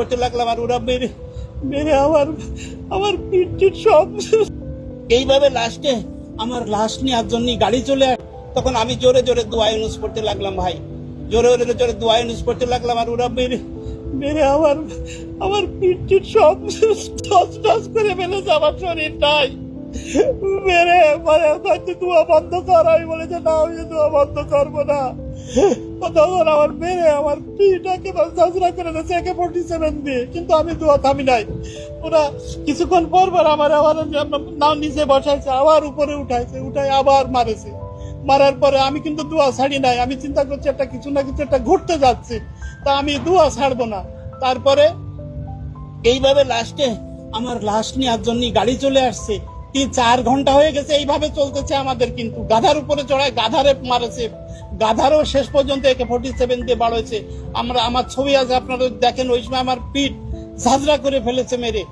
করতে লাগলাম আর ওরা মেরে মেরে আমার পিঠ সব এইভাবে লাস্টে আমার লাশ নেওয়ার জন্য গাড়ি চলে আসে। তখন আমি জোরে জোরে দোয়া ইউনুস পড়তে লাগলাম ভাই, জোরে জোরে দোয়া ইউনুস পড়তে লাগলাম আর ওরা মেরে মেরে আমার পিঠ সব টস করে ফেলেছে আমার শরীরটাই মেরে মানে দোয়া বন্ধ কর। আমি বলেছে না, আমি দোয়া বন্ধ করবো না। তখন আমার মেরে আমার পিঠটাকে ঝাঁঝরা করে দিয়েছে AK-47 দিয়ে, কিন্তু আমি দোয়া থামি নাই। ওরা কিছুক্ষণ পর আমার নাও নিচে বসাইছে, আবার উপরে উঠাই আবার মারেছে। মারার পরে আমি কিন্তু দোয়া ছাড়ি নাই। আমি চিন্তা করছি একটা কিছু না কিছু একটা ঘুরতে যাচ্ছে, তা আমি দোয়া ছাড়বো না। তারপরে এইভাবে লাস্টে আমার লাশ নেওয়ার জন্য গাড়ি চলে আসছে। 3-4 ঘন্টা হয়ে গেছে এইভাবে চলতেছে আমাদের। কিন্তু গাধার উপরে চড়ায় গাধারে মারেছে, গাধারও শেষ পর্যন্ত AK-47 দিয়ে বাড়াইছে। আমার ছবি আছে, আপনারা দেখেন, ওই সময় আমার পিঠ ঝাঁঝরা করে ফেলেছে মেরে।